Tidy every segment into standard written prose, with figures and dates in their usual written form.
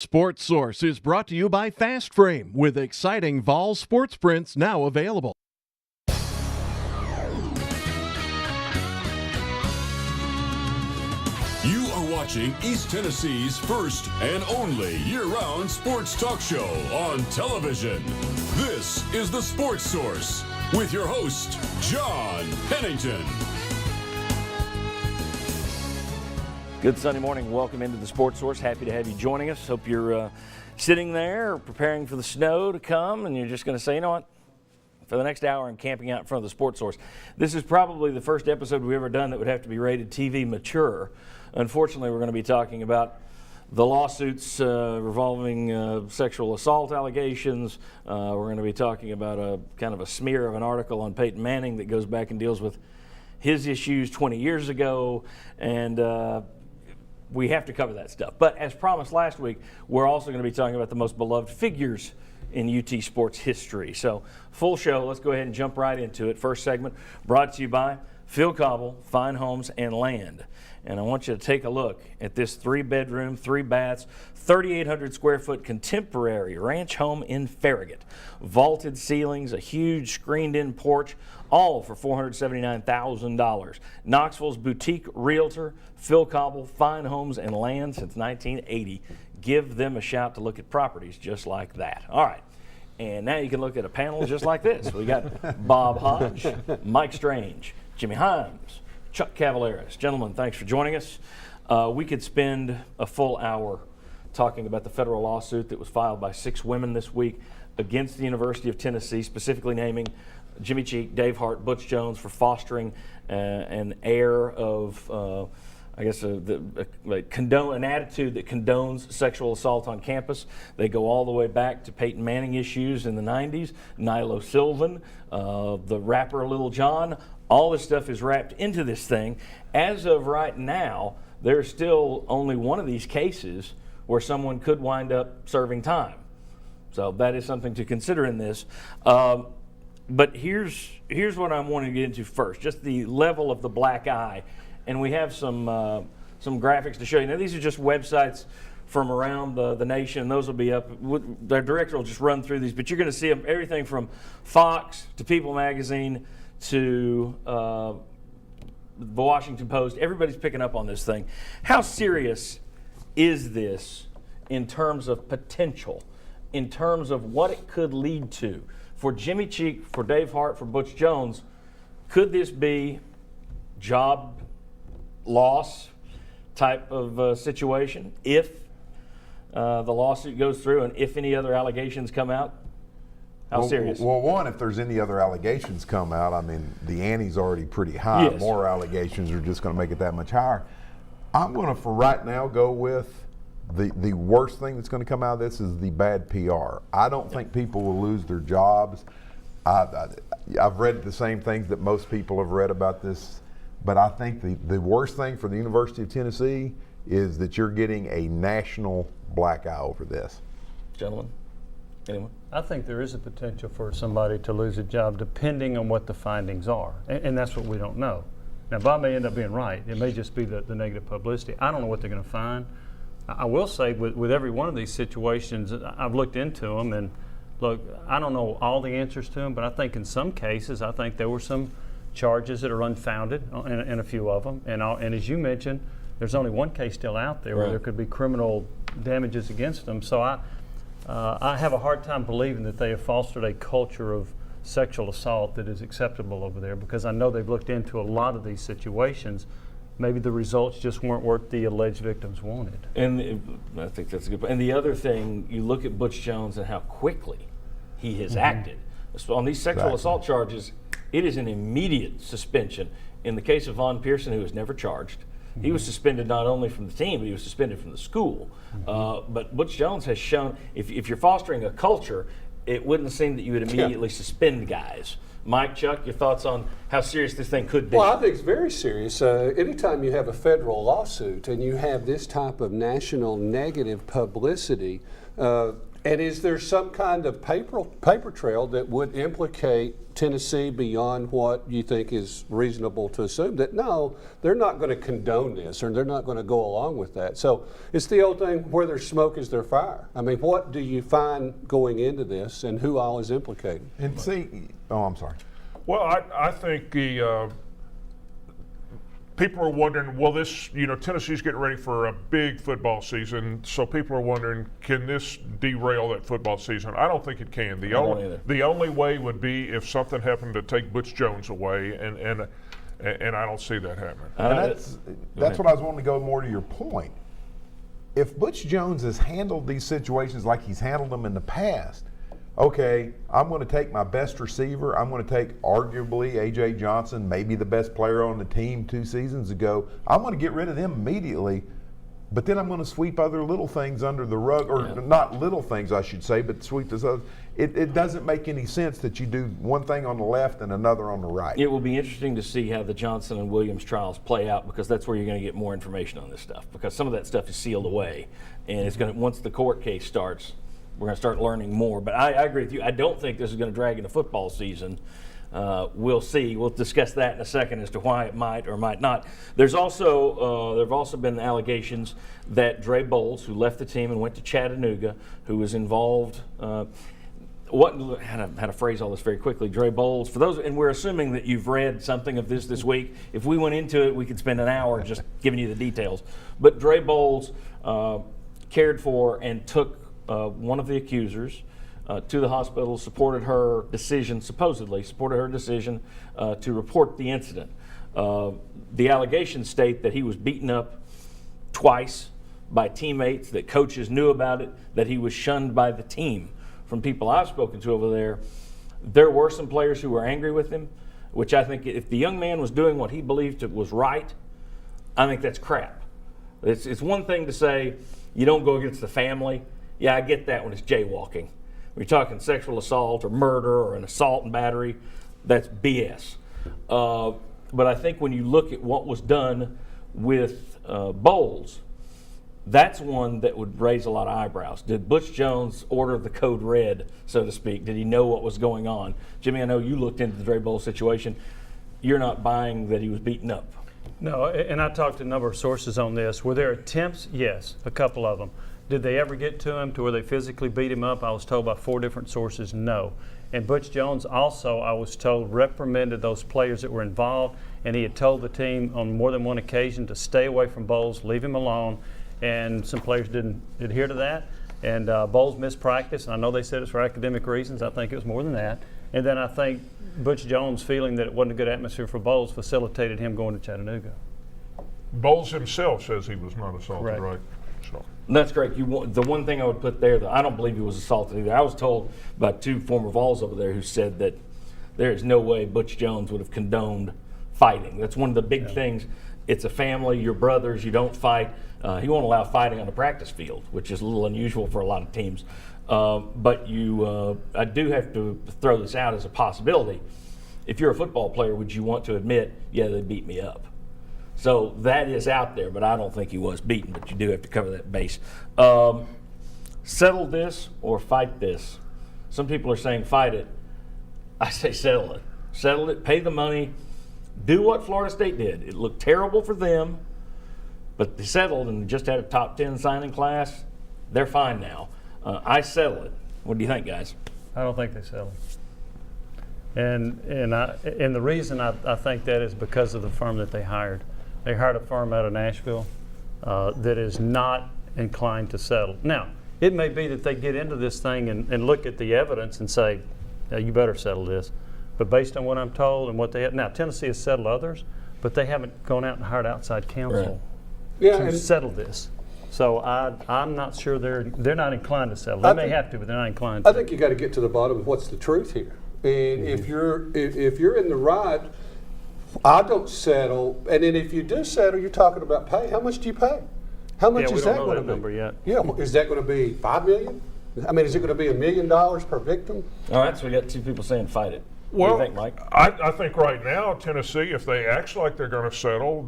Sports Source is brought to you by Fast Frame with exciting Vol sports prints now available. You are watching East Tennessee's first and only year-round sports talk show on television. This is the Sports Source with your host, John Pennington. Good Sunday morning. Welcome into the Sports Source. Happy to have you joining us. Hope you're sitting there preparing for the snow to come and you're just going to say, you know what? For the next hour, I'm camping out in front of the Sports Source. This is probably the first episode we've ever done that would have to be rated TV mature. Unfortunately, we're going to be talking about the lawsuits revolving sexual assault allegations. We're going to be talking about a kind of a smear of an article on Peyton Manning that goes back and deals with his issues 20 years ago. And we have to cover that stuff. But as promised last week, we're also going to be talking about the most beloved figures in UT sports history. So full show. Let's go ahead and jump right into it. First segment brought to you by Phil Cobble, Fine Homes and Land. And I want you to take a look at this 3-bedroom, 3 baths, 3,800 square foot contemporary ranch home in Farragut. Vaulted ceilings, a huge screened-in porch, all for $479,000. Knoxville's boutique realtor, Phil Cobble, Fine Homes and Land since 1980. Give them a shout to look at properties just like that. All right. And now you can look at a panel just like this. We got Bob Hodge, Mike Strange, Jimmy Himes, Chuck Cavaleris. Gentlemen, thanks for joining us. We could spend a full hour talking about the federal lawsuit that was filed by 6 women this week against the University of Tennessee, specifically naming Jimmy Cheek, Dave Hart, Butch Jones for fostering an air of, an attitude that condones sexual assault on campus. They go all the way back to Peyton Manning issues in the 90s, Nilo Sylvan, the rapper Lil Jon. All this stuff is wrapped into this thing. As of right now, there's still only one of these cases where someone could wind up serving time. So that is something to consider in this. But here's what I want to get into first, just the level of the black eye. And we have some graphics to show you. Now, these are just websites from around the nation. Those will be up. Their director will just run through these. But you're going to see everything from Fox to People Magazine to the Washington Post. Everybody's picking up on this thing. How serious is this in terms of potential, in terms of what it could lead to? For Jimmy Cheek, for Dave Hart, for Butch Jones, could this be job loss type of situation if the lawsuit goes through and if any other allegations come out? How serious? Well, one, if there's any other allegations come out, I mean, the ante's already pretty high. Yes. More allegations are just going to make it that much higher. I'm going to, for right now, go with the worst thing that's going to come out of this is the bad PR. I don't think people will lose their jobs. I've read the same things that most people have read about this, but I think the worst thing for the University of Tennessee is that you're getting a national black eye over this. Gentlemen, anyone? I think there is a potential for somebody to lose a job depending on what the findings are, and that's what we don't know. Now, Bob may end up being right. It may just be the negative publicity. I don't know what they're going to find. I will say with every one of these situations, I've looked into them, and look, I don't know all the answers to them, but I think in some cases, I think there were some charges that are unfounded in a few of them. And as you mentioned, there's only one case still out there where there could be criminal damages against them. So I have a hard time believing that they have fostered a culture of sexual assault that is acceptable over there, because I know they've looked into a lot of these situations. Maybe the results just weren't what the alleged victims wanted. And I think that's a good point. And the other thing, you look at Butch Jones and how quickly he has acted. On these sexual assault charges, it is an immediate suspension. In the case of Von Pearson, who was never charged, he was suspended not only from the team, but he was suspended from the school. But Butch Jones has shown, if you're fostering a culture, it wouldn't seem that you would immediately suspend guys. Mike, Chuck, your thoughts on how serious this thing could be? Well, I think it's very serious. Anytime you have a federal lawsuit and you have this type of national negative publicity, and And is there some kind of paper trail that would implicate Tennessee beyond what you think is reasonable to assume that no, they're not going to condone this or they're not going to go along with that? So it's the old thing, where there's smoke is there fire. I mean, what do you find going into this and who all is implicated? And see, I'm sorry. Well, I think people are wondering, well, Tennessee's getting ready for a big football season, so people are wondering, can this derail that football season? I don't think it can. The only way would be if something happened to take Butch Jones away, and I don't see that happening. And that's what I was wanting to go more to your point. If Butch Jones has handled these situations like he's handled them in the past, okay, I'm going to take my best receiver. I'm going to take arguably A.J. Johnson, maybe the best player on the team 2 seasons ago. I'm going to get rid of them immediately, but then I'm going to sweep other little things under the rug, or not little things, I should say, but sweep this other. It doesn't make any sense that you do one thing on the left and another on the right. It will be interesting to see how the Johnson and Williams trials play out, because that's where you're going to get more information on this stuff, because some of that stuff is sealed away, and it's going to, once the court case starts, we're going to start learning more. But I agree with you. I don't think this is going to drag into football season. We'll see. We'll discuss that in a second as to why it might or might not. There's also there have also been allegations that Dre Bowles, who left the team and went to Chattanooga, who was involved. How to phrase all this very quickly? Dre Bowles, for those, and we're assuming that you've read something of this week. If we went into it, we could spend an hour just giving you the details. But Dre Bowles cared for and took one of the accusers to the hospital, supported her decision to report the incident. The allegations state that he was beaten up twice by teammates, that coaches knew about it, that he was shunned by the team. From people I've spoken to over there, there were some players who were angry with him, which I think if the young man was doing what he believed was right, I think that's crap. It's one thing to say you don't go against the family. Yeah, I get that when it's jaywalking. When you're talking sexual assault or murder or an assault and battery, that's BS. But I think when you look at what was done with Bowles, that's one that would raise a lot of eyebrows. Did Butch Jones order the code red, so to speak? Did he know what was going on? Jimmy, I know you looked into the Dre Bowles situation. You're not buying that he was beaten up. No, and I talked to a number of sources on this. Were there attempts? Yes, a couple of them. Did they ever get to him to where they physically beat him up? I was told by 4 different sources, no. And Butch Jones also, I was told, reprimanded those players that were involved, and he had told the team on more than one occasion to stay away from Bowles, leave him alone, and some players didn't adhere to that. And Bowles missed practice, and I know they said it's for academic reasons. I think it was more than that. And then I think Butch Jones feeling that it wasn't a good atmosphere for Bowles facilitated him going to Chattanooga. Bowles himself says he was not assaulted, right? So. That's great. The one thing I would put there, that I don't believe he was assaulted either. I was told by 2 former Vols over there who said that there is no way Butch Jones would have condoned fighting. That's one of the big things. It's a family, you're brothers, you don't fight. He won't allow fighting on the practice field, which is a little unusual for a lot of teams. But I do have to throw this out as a possibility. If you're a football player, would you want to admit, yeah, they beat me up? So that is out there, but I don't think he was beaten, but you do have to cover that base. Settle this or fight this. Some people are saying fight it. I say settle it. Settle it, pay the money, do what Florida State did. It looked terrible for them, but they settled and just had a top 10 signing class. They're fine now. I settle it. What do you think, guys? I don't think they settled. And the reason I think that is because of the firm that they hired. They hired a firm out of Nashville that is not inclined to settle. Now, it may be that they get into this thing and look at the evidence and say, you better settle this. But based on what I'm told and what they have, now Tennessee has settled others, but they haven't gone out and hired outside counsel to settle this. So I'm not sure they're not inclined to settle. They may have to, but they're not inclined to. I think you got to get to the bottom of what's the truth here. And if you're in the right, I don't settle. And then if you do settle, you're talking about pay. How much do you pay? How much is that going to be? Number yet. Yeah, is that going to be $5 million? I mean, is it going to be $1 million per victim? All right, so we got 2 people saying fight it. Well, what do you think, Mike? I think right now Tennessee, if they act like they're going to settle,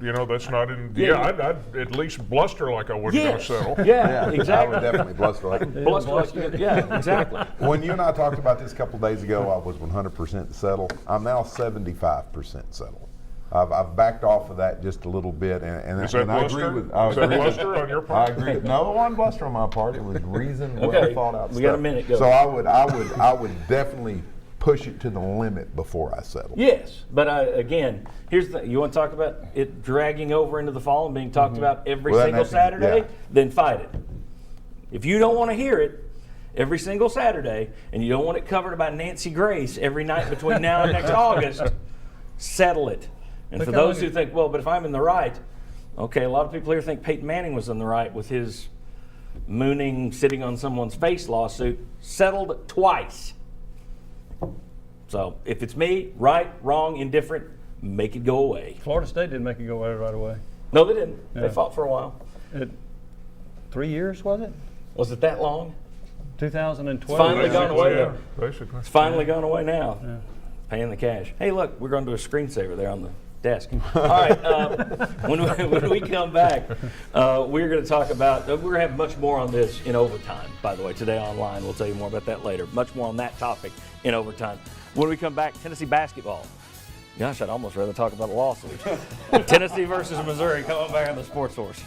You know, that's not in. Yeah, I'd at least bluster like I wasn't going to settle. Yeah, I exactly. would definitely bluster like. Bluster like you, yeah, exactly. When you and I talked about this a couple of days ago, I was 100% settled. I'm now 75% settled. I've backed off of that just a little bit, and Is that and I agree bluster? with. I Is that agree with- bluster on your part? I agree. No, it wasn't bluster on my part. It was reason, well Okay, thought out. we got a stuff. minute, go. So I would definitely push it to the limit before I settle. Yes, but again, here's the. You want to talk about it dragging over into the fall and being talked about every Well, single that's- Saturday? yeah. Then fight it. If you don't want to hear it every single Saturday, and you don't want it covered by Nancy Grace every night between now and next August, settle it. And Look for how those long who think, well, but if I'm in the right, okay, a lot of people here think Peyton Manning was in the right with his mooning, sitting on someone's face lawsuit, settled twice. So if it's me, right, wrong, indifferent, make it go away. Florida State didn't make it go away right away. No, they didn't. They Yeah. fought for a while. 3 years, was it? Was it that long? 2012. Finally gone away. Yeah, basically. It's finally gone away now. Paying the cash. Hey, look, we're going to do a screensaver there on the desk. All right, when we come back, we're going to talk about, we're going to have much more on this in overtime, by the way, today online. We'll tell you more about that later. Much more on that topic in overtime. When we come back, Tennessee basketball. Gosh, I'd almost rather talk about a lawsuit. Tennessee versus Missouri coming back on the Sports Source.